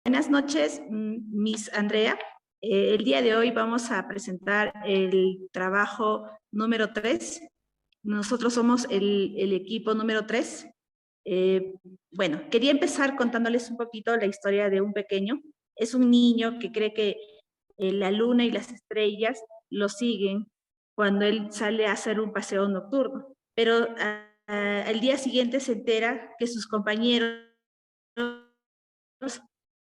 Buenas noches, Miss Andrea. El día de hoy vamos a presentar el trabajo número 3. Nosotros somos el equipo número 3. Bueno, quería empezar contándoles un poquito la historia de un pequeño. Es un niño que cree que la luna y las estrellas lo siguen cuando él sale a hacer un paseo nocturno. Pero al día siguiente se entera que sus compañeros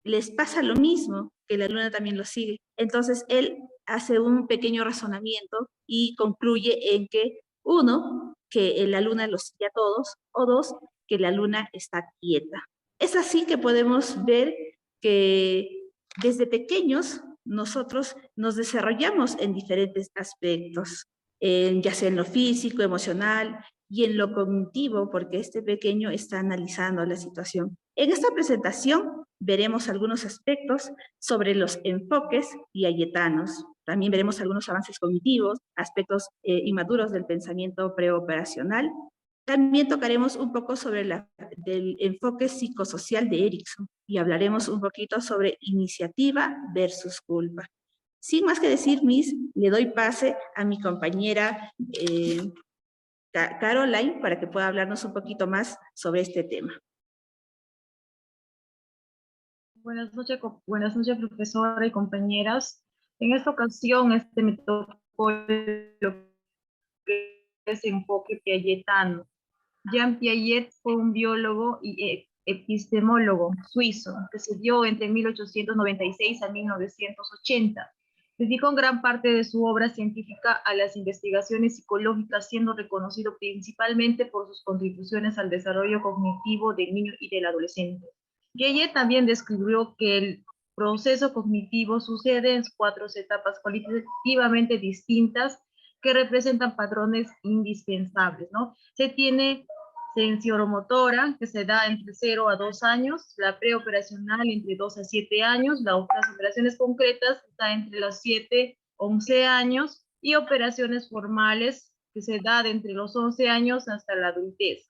les pasa lo mismo, que la luna también lo sigue. Entonces él hace un pequeño razonamiento y concluye en que, uno, que la luna los sigue a todos, o dos, que la luna está quieta. Es así que podemos ver que desde pequeños nosotros nos desarrollamos en diferentes aspectos, ya sea en lo físico, emocional y en lo cognitivo, porque este pequeño está analizando la situación. En esta presentación veremos algunos aspectos sobre los enfoques piagetanos. También veremos algunos avances cognitivos, aspectos inmaduros del pensamiento preoperacional. También tocaremos un poco sobre el enfoque psicosocial de Erikson y hablaremos un poquito sobre iniciativa versus culpa. Sin más que decir, Miss, le doy pase a mi compañera Caroline para que pueda hablarnos un poquito más sobre este tema. Buenas noches, profesora y compañeras. En esta ocasión, me tocó lo que es enfoque piagetano. Jean Piaget fue un biólogo y epistemólogo suizo que se dio entre 1896 a 1980. Dedicó gran parte de su obra científica a las investigaciones psicológicas, siendo reconocido principalmente por sus contribuciones al desarrollo cognitivo del niño y del adolescente. Piaget también descubrió que el proceso cognitivo sucede en 4 etapas cualitativamente distintas que representan patrones indispensables, ¿no? Se tiene sensoromotora, que se da entre 0 a 2 años, la preoperacional entre 2 a 7 años, las operaciones concretas está entre los 7 a 11 años, y operaciones formales, que se da de entre los 11 años hasta la adultez.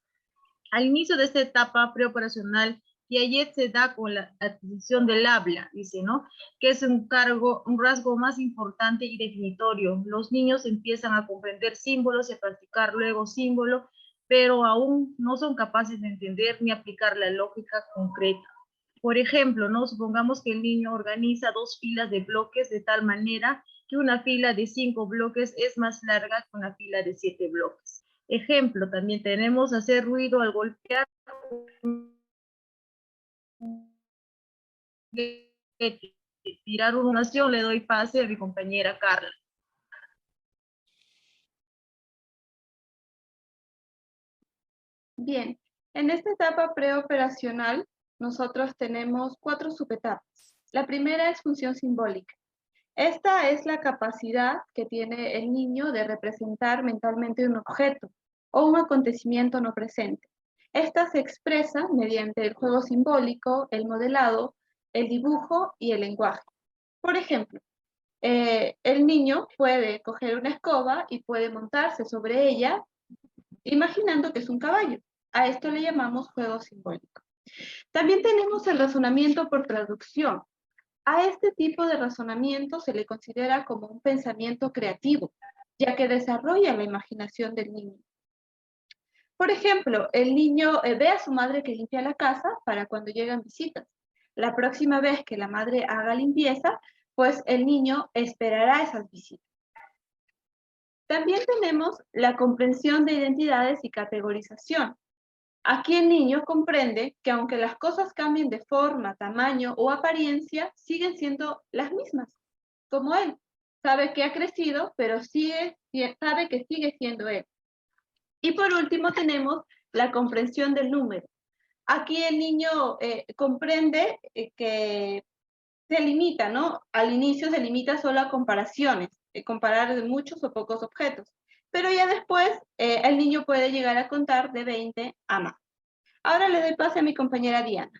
Al inicio de esta etapa preoperacional, Piaget se da con la adquisición del habla, dice, ¿no? Que es un rasgo más importante y definitorio. Los niños empiezan a comprender símbolos y a practicar luego símbolos, pero aún no son capaces de entender ni aplicar la lógica concreta. Por ejemplo, ¿no? Supongamos que el niño organiza 2 filas de bloques de tal manera que una fila de 5 bloques es más larga que una fila de 7 bloques. Ejemplo, también tenemos hacer ruido al golpear, tirar una oración. Le doy pase a mi compañera Carla. Bien, en esta etapa preoperacional nosotros tenemos 4 subetapas. La primera es función simbólica. Esta es la capacidad que tiene el niño de representar mentalmente un objeto o un acontecimiento no presente. Esta se expresa mediante el juego simbólico, el modelado, el dibujo y el lenguaje. Por ejemplo, el niño puede coger una escoba y puede montarse sobre ella imaginando que es un caballo. A esto le llamamos juego simbólico. También tenemos el razonamiento por traducción. A este tipo de razonamiento se le considera como un pensamiento creativo, ya que desarrolla la imaginación del niño. Por ejemplo, el niño ve a su madre que limpia la casa para cuando llegan visitas. La próxima vez que la madre haga limpieza, pues el niño esperará esas visitas. También tenemos la comprensión de identidades y categorización. Aquí el niño comprende que aunque las cosas cambien de forma, tamaño o apariencia, siguen siendo las mismas, como él. Sabe que ha crecido, pero sabe que sigue siendo él. Y por último tenemos la comprensión del número. Aquí el niño comprende que se limita, ¿no? Al inicio se limita solo a comparaciones, comparar de muchos o pocos objetos. Pero ya después el niño puede llegar a contar de 20 a más. Ahora le doy pase a mi compañera Diana.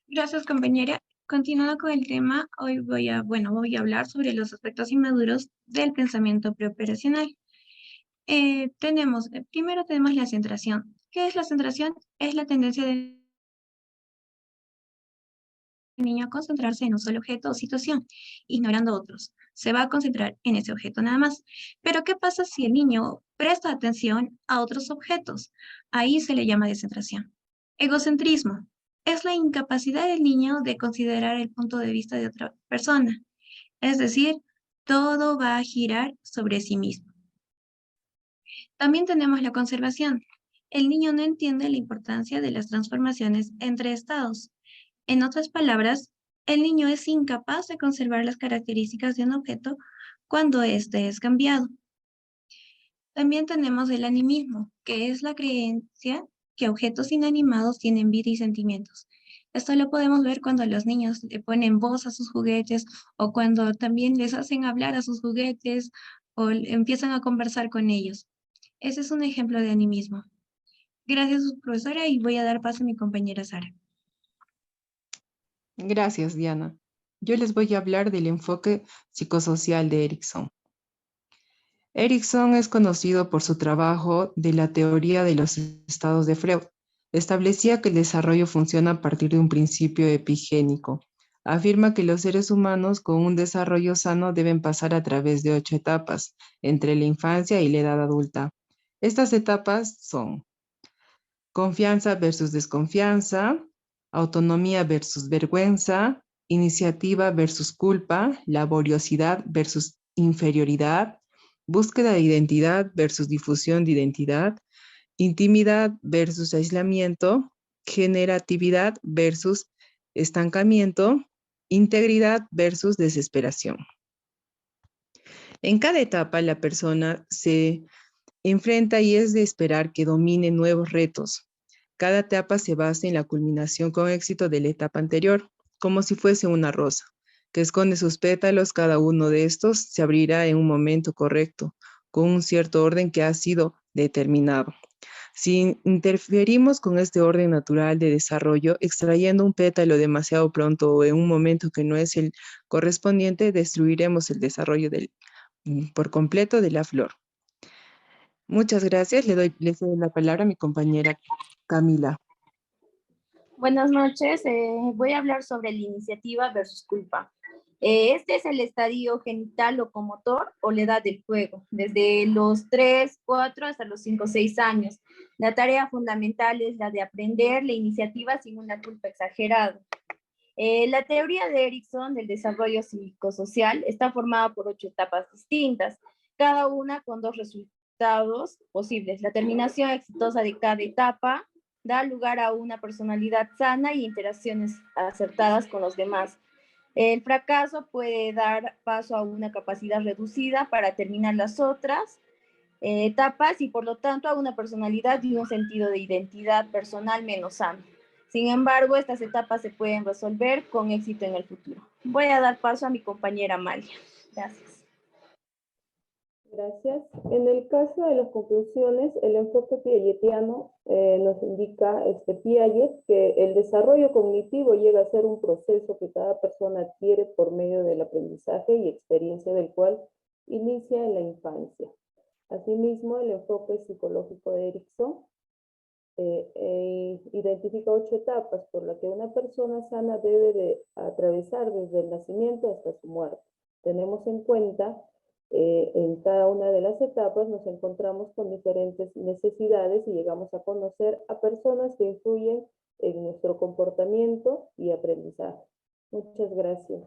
Gracias, compañera. Continuando con el tema, hoy voy a hablar sobre los aspectos inmaduros del pensamiento preoperacional. Primero tenemos la centración. ¿Qué es la centración? Es la tendencia del niño a concentrarse en un solo objeto o situación, ignorando otros. Se va a concentrar en ese objeto nada más. Pero ¿qué pasa si el niño presta atención a otros objetos? Ahí se le llama descentración. Egocentrismo es la incapacidad del niño de considerar el punto de vista de otra persona. Es decir, todo va a girar sobre sí mismo. También tenemos la conservación. El niño no entiende la importancia de las transformaciones entre estados. En otras palabras, el niño es incapaz de conservar las características de un objeto cuando éste es cambiado. También tenemos el animismo, que es la creencia que objetos inanimados tienen vida y sentimientos. Esto lo podemos ver cuando los niños le ponen voz a sus juguetes o cuando también les hacen hablar a sus juguetes o empiezan a conversar con ellos. Ese es un ejemplo de animismo. Gracias, profesora, y voy a dar paso a mi compañera Sara. Gracias, Diana. Yo les voy a hablar del enfoque psicosocial de Erikson. Erikson es conocido por su trabajo de la teoría de los estados de Freud. Establecía que el desarrollo funciona a partir de un principio epigénico. Afirma que los seres humanos con un desarrollo sano deben pasar a través de 8 etapas, entre la infancia y la edad adulta. Estas etapas son confianza versus desconfianza, autonomía versus vergüenza, iniciativa versus culpa, laboriosidad versus inferioridad, búsqueda de identidad versus difusión de identidad, intimidad versus aislamiento, generatividad versus estancamiento, integridad versus desesperación. En cada etapa la persona se enfrenta y es de esperar que domine nuevos retos. Cada etapa se basa en la culminación con éxito de la etapa anterior, como si fuese una rosa, que esconde sus pétalos. Cada uno de estos se abrirá en un momento correcto, con un cierto orden que ha sido determinado. Si interferimos con este orden natural de desarrollo, extrayendo un pétalo demasiado pronto o en un momento que no es el correspondiente, destruiremos el desarrollo por completo de la flor. Muchas gracias. Le doy la palabra a mi compañera Camila. Buenas noches. Voy a hablar sobre la iniciativa versus culpa. Este es el estadio genital locomotor o la edad del juego, desde los 3, 4 hasta los 5, 6 años. La tarea fundamental es la de aprender la iniciativa sin una culpa exagerada. La teoría de Erikson del desarrollo psicosocial está formada por 8 etapas distintas, cada una con 2 resultados posibles. La terminación exitosa de cada etapa da lugar a una personalidad sana y interacciones acertadas con los demás. El fracaso puede dar paso a una capacidad reducida para terminar las otras etapas y por lo tanto a una personalidad y un sentido de identidad personal menos sano. Sin embargo, estas etapas se pueden resolver con éxito en el futuro. Voy a dar paso a mi compañera Amalia. Gracias. Gracias. En el caso de las conclusiones, el enfoque piagetiano nos indica Piaget que el desarrollo cognitivo llega a ser un proceso que cada persona adquiere por medio del aprendizaje y experiencia del cual inicia en la infancia. Asimismo, el enfoque psicológico de Erikson identifica 8 etapas por las que una persona sana debe de atravesar desde el nacimiento hasta su muerte. Tenemos en cuenta en cada una de las etapas nos encontramos con diferentes necesidades y llegamos a conocer a personas que influyen en nuestro comportamiento y aprendizaje. Muchas gracias.